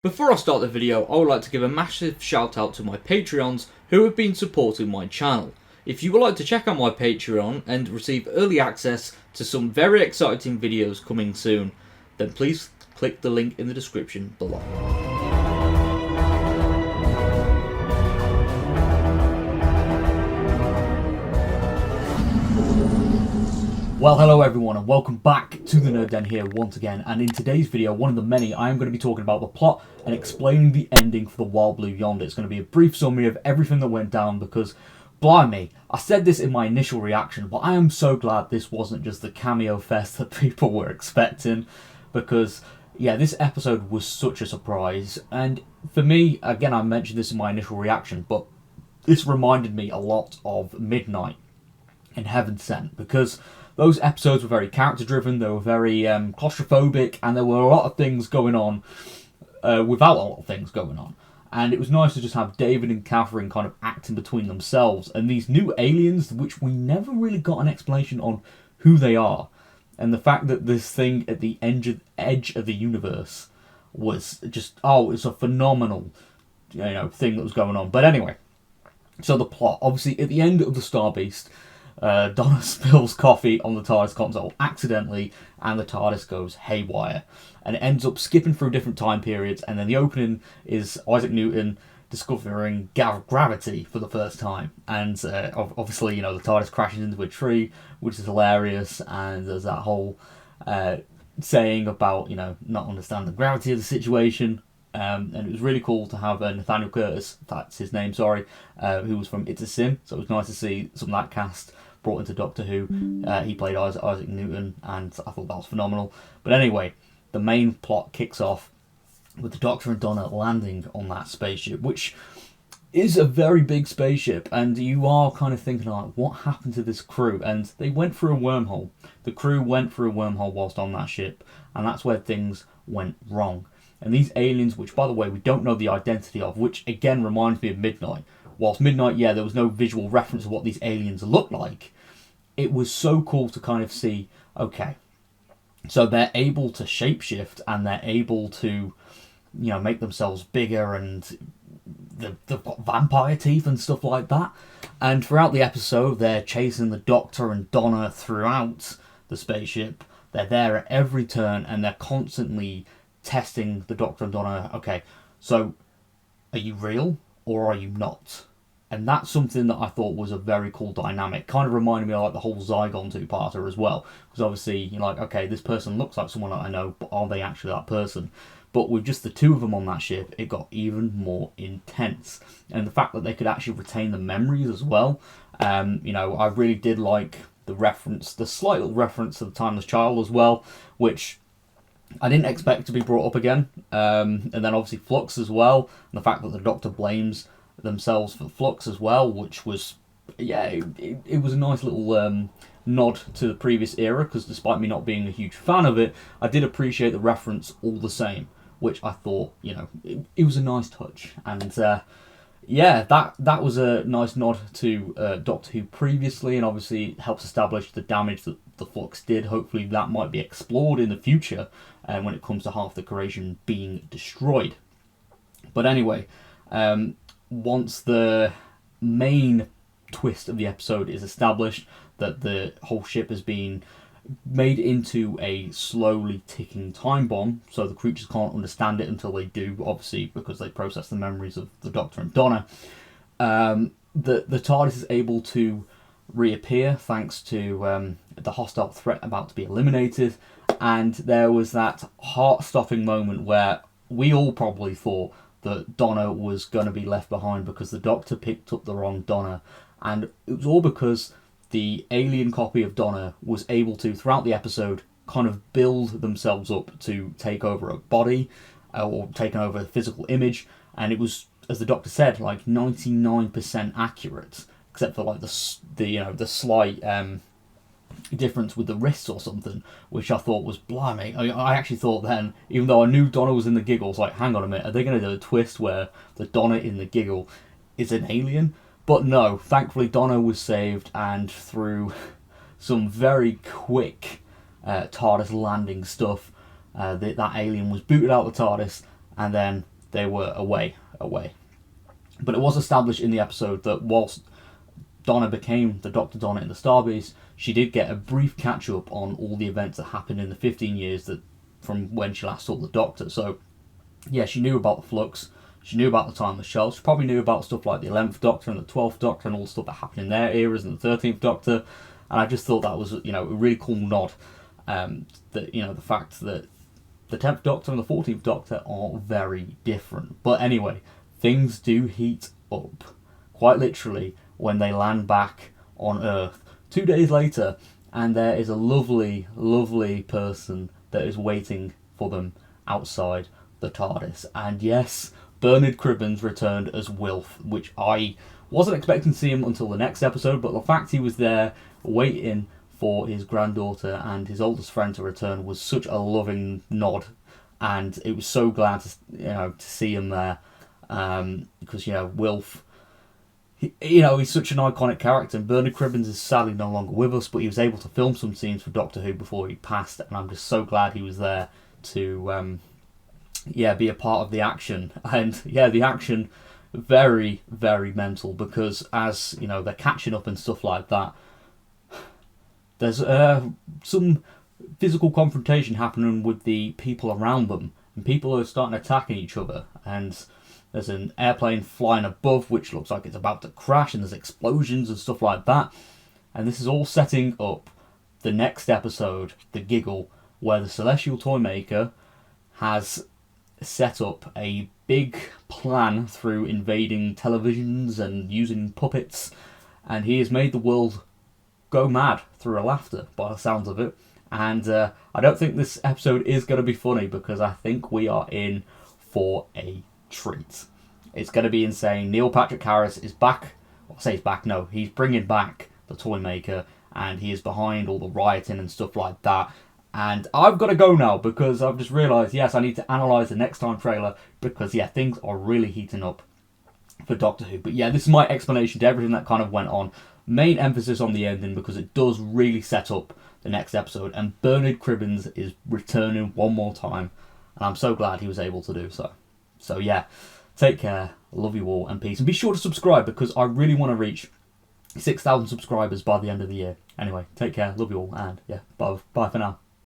Before I start the video, I would like to give a massive shout out to my Patreons who have been supporting my channel. If you would like to check out my Patreon and receive early access to some very exciting videos coming soon, then please click the link in the description below. Well, hello everyone and welcome back to the Nerd Den here once again, and in today's video, one of the many, I am going to be talking about the plot and explaining the ending for the Wild Blue Yonder. It's going to be a brief summary of everything that went down because, blimey, I said this in my initial reaction, but I am so glad this wasn't just the cameo fest that people were expecting, because, yeah, this episode was such a surprise, and for me, again, I mentioned this in my initial reaction, but this reminded me a lot of Midnight in Heaven Sent, because those episodes were very character driven, they were very claustrophobic, and there were a lot of things going on without a lot of things going on. And it was nice to just have David and Catherine kind of acting between themselves, and these new aliens, which we never really got an explanation on who they are. And the fact that this thing at the edge of the universe was just, it's a phenomenal thing that was going on. But anyway, so the plot, obviously at the end of the Star Beast, Donna spills coffee on the TARDIS console accidentally, and the TARDIS goes haywire. And it ends up skipping through different time periods, and then the opening is Isaac Newton discovering gravity for the first time. And obviously, the TARDIS crashes into a tree, which is hilarious, and there's that whole saying about, not understanding the gravity of the situation. And it was really cool to have Nathaniel Curtis, that's his name, sorry, who was from It's a Sin. So it was nice to see some of that cast brought into Doctor Who. He played Isaac Newton, and I thought that was phenomenal. But anyway, the main plot kicks off with the Doctor and Donna landing on that spaceship, which is a very big spaceship, and you are kind of thinking, like, what happened to this crew? And they went through a wormhole. The crew went through a wormhole whilst on that ship, and that's where things went wrong. And these aliens, which, by the way, we don't know the identity of, which, again, reminds me of Midnight. Whilst Midnight, there was no visual reference of what these aliens look like, it was so cool to kind of see, okay, so they're able to shapeshift, and they're able to, make themselves bigger, and they've got vampire teeth and stuff like that. And throughout the episode, they're chasing the Doctor and Donna throughout the spaceship. They're there at every turn, and they're constantly testing the Doctor and Donna. Okay, so are you real or are you not? And that's something that I thought was a very cool dynamic. Kind of reminded me of like the whole Zygon two-parter as well. Because obviously you're like, okay, this person looks like someone that I know, but are they actually that person? But with just the two of them on that ship, it got even more intense. And the fact that they could actually retain the memories as well. I really did like the slight little reference to the Timeless Child as well, which I didn't expect to be brought up again. And then obviously Flux as well, and the fact that the Doctor blames themselves for Flux as well, which was, it was a nice little nod to the previous era, because despite me not being a huge fan of it, I did appreciate the reference all the same, which I thought, it was a nice touch. And that was a nice nod to Doctor Who previously, and obviously helps establish the damage that the Flux did. Hopefully that might be explored in the future when it comes to half the creation being destroyed. But anyway, once the main twist of the episode is established, that the whole ship has been made into a slowly ticking time bomb, so the creatures can't understand it until they do, obviously, because they process the memories of the Doctor and Donna. The TARDIS is able to reappear thanks to the hostile threat about to be eliminated, and there was that heart-stopping moment where we all probably thought that Donna was going to be left behind because the Doctor picked up the wrong Donna, and it was all because the alien copy of Donna was able to, throughout the episode, kind of build themselves up to take over a body, or taking over a physical image, and it was, as the Doctor said, like 99% accurate, except for like the slight difference with the wrists or something, which I thought was blimey. I actually thought then, even though I knew Donna was in the giggle, I was like, hang on a minute, are they going to do a twist where the Donna in the giggle is an alien? But no, thankfully Donna was saved, and through some very quick TARDIS landing stuff, that alien was booted out of the TARDIS, and then they were away. But it was established in the episode that whilst Donna became the Dr. Donna in the Starbeast, she did get a brief catch-up on all the events that happened in the 15 years that from when she last saw the Doctor. So, yeah, she knew about the Flux, she knew about the Time of the Shell, she probably knew about stuff like the 11th Doctor and the 12th Doctor and all the stuff that happened in their eras and the 13th Doctor, and I just thought that was, a really cool nod, that, the fact that the 10th Doctor and the 14th Doctor are very different. But anyway, things do heat up, quite literally, when they land back on Earth 2 days later, and there is a lovely, lovely person that is waiting for them outside the TARDIS. And yes, Bernard Cribbins returned as Wilf, which I wasn't expecting to see him until the next episode, but the fact he was there waiting for his granddaughter and his oldest friend to return was such a loving nod, and it was so glad to see him there, because Wilf, he's such an iconic character, and Bernard Cribbins is sadly no longer with us, but he was able to film some scenes for Doctor Who before he passed, and I'm just so glad he was there to be a part of the action. And the action, very, very mental, because as they're catching up and stuff like that, there's some physical confrontation happening with the people around them, and people are starting attacking each other, and there's an airplane flying above which looks like it's about to crash, and there's explosions and stuff like that, and this is all setting up the next episode, The Giggle, where the Celestial Toymaker has set up a big plan through invading televisions and using puppets, and he has made the world go mad through a laughter by the sounds of it. And I don't think this episode is going to be funny, because I think we are in for a treat. It's going to be insane. Neil Patrick Harris is back. Well, I say he's back, no, he's bringing back the Toymaker, and he is behind all the rioting and stuff like that. And I've got to go now, because I've just realised, yes, I need to analyse the next time trailer, because things are really heating up for Doctor Who. But this is my explanation to everything that kind of went on. Main emphasis on the ending, because it does really set up the next episode, and Bernard Cribbins is returning one more time, and I'm so glad he was able to do so. So take care, love you all, and peace, and be sure to subscribe, because I really want to reach 6,000 subscribers by the end of the year. Anyway, take care, love you all, and bye for now.